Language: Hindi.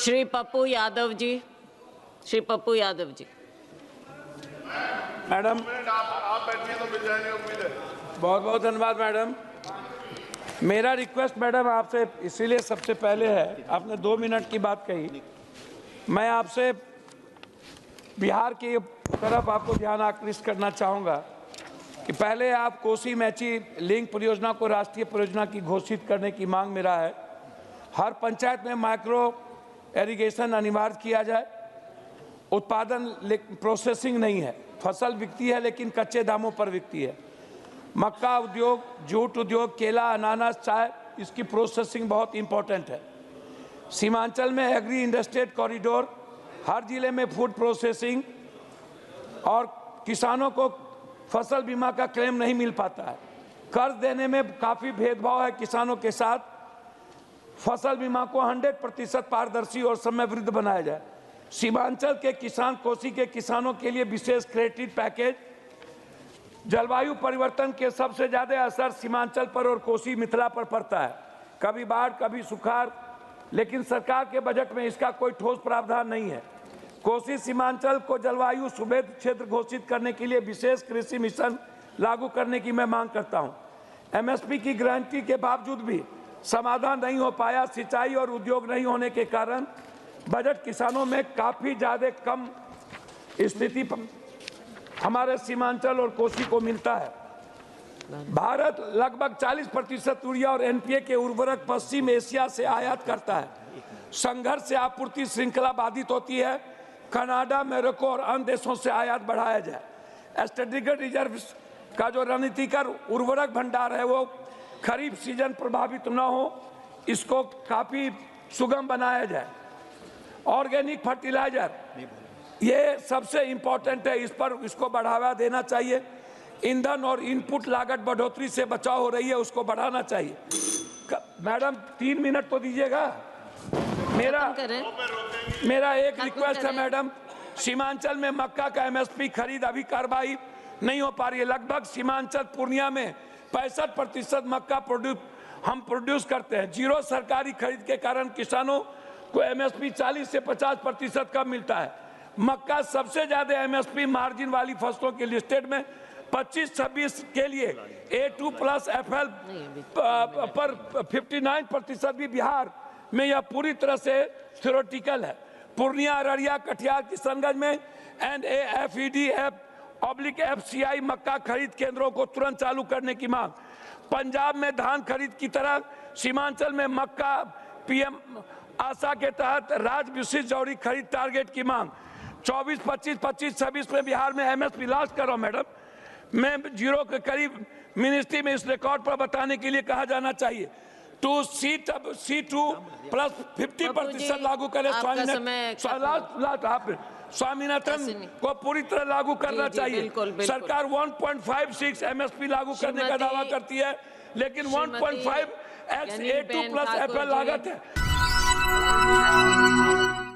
श्री पप्पू यादव जी, श्री पप्पू यादव जी। मैडम आप बैठिए तो मिल जाएंगे, उम्मीद है। बहुत बहुत धन्यवाद मैडम। मेरा रिक्वेस्ट मैडम आपसे इसीलिए सबसे पहले है, आपने 2 मिनट की बात कही, मैं आपसे बिहार की तरफ आपको ध्यान आकृष्ट करना चाहूँगा कि पहले आप कोसी मैची लिंक परियोजना को राष्ट्रीय परियोजना की घोषित करने की मांग मेरा है। हर पंचायत में माइक्रो इरिगेशन अनिवार्य किया जाए। उत्पादन प्रोसेसिंग नहीं है, फसल बिकती है लेकिन कच्चे दामों पर बिकती है। मक्का उद्योग, जूट उद्योग, केला, अनानास, चाय, इसकी प्रोसेसिंग बहुत इंपॉर्टेंट है। सीमांचल में एग्री इंडस्ट्रियल कॉरिडोर, हर जिले में फूड प्रोसेसिंग, और किसानों को फसल बीमा का क्लेम नहीं मिल पाता है। कर्ज देने में काफ़ी भेदभाव है किसानों के साथ। फसल बीमा को 100% पारदर्शी और समयवृद्ध बनाया जाए। सीमांचल के किसान, कोसी के किसानों के लिए विशेष क्रेडिट पैकेज। जलवायु परिवर्तन के सबसे ज़्यादा असर सीमांचल पर और कोसी मिथिला पर पड़ता है, कभी बाढ़ कभी सुखाड़, लेकिन सरकार के बजट में इसका कोई ठोस प्रावधान नहीं है। कोसी सीमांचल को जलवायु सुभेद क्षेत्र घोषित करने के लिए विशेष कृषि मिशन लागू करने की मैं मांग करता हूं। एमएसपी की गारंटी के बावजूद भी समाधान नहीं हो पाया। सिंचाई और उद्योग नहीं होने के कारण बजट किसानों में काफ़ी ज़्यादा कम स्थिति हमारे सीमांचल और कोसी को मिलता है। भारत लगभग 40% यूरिया और एनपीए के उर्वरक पश्चिम एशिया से आयात करता है। संघर्ष से आपूर्ति श्रृंखला बाधित होती है। कनाडा, मोरक्को और अन्य देशों से आयात बढ़ाया जाए। स्ट्रेटेजिक रिजर्व का जो रणनीतिकर उर्वरक भंडार है वो खरीफ सीजन प्रभावित न हो, इसको काफ़ी सुगम बनाया जाए। ऑर्गेनिक फर्टिलाइजर, ये सबसे इम्पोर्टेंट है, इस पर इसको बढ़ावा देना चाहिए। ईंधन और इनपुट लागत बढ़ोतरी से बचाव हो रही है, उसको बढ़ाना चाहिए। मैडम 3 मिनट तो दीजिएगा। मेरा एक रिक्वेस्ट है मैडम, सीमांचल में मक्का का एमएसपी खरीद अभी कार्रवाई नहीं हो पा रही है। लगभग सीमांचल पूर्णिया में 65% मक्का हम प्रोड्यूस करते हैं। जीरो सरकारी खरीद के कारण किसानों को एमएसपी 40 से 50% कम मिलता है। मक्का सबसे ज्यादा एमएसपी मार्जिन वाली फसलों के लिस्टेड में 25-26 के लिए A2+ FL पर 59% भी बिहार में यह पूरी तरह से थ्योरेटिकल है। पूर्णिया, अररिया, कटिहार, किशनगंज में NAFEDF/FCI मक्का खरीद केंद्रों को तुरंत चालू करने की मांग। पंजाब में धान खरीद की तरह सीमांचल में मक्का PM आशा के तहत राज्य विशिष्ट जौहरी खरीद टारगेट की मांग। 24, 25, 26 में बिहार में एमएसपी लास्ट करो मैडम, मैं जीरो के करीब मिनिस्ट्री में इस रिकॉर्ड पर बताने के लिए कहा जाना चाहिए। C2+ 50% लागू करें। स्वामीनाथन को पूरी तरह लागू करना चाहिए। सरकार 1.56 एमएसपी लागू करने का दावा करती है, लेकिन 1.5x A2+ FL लागत है।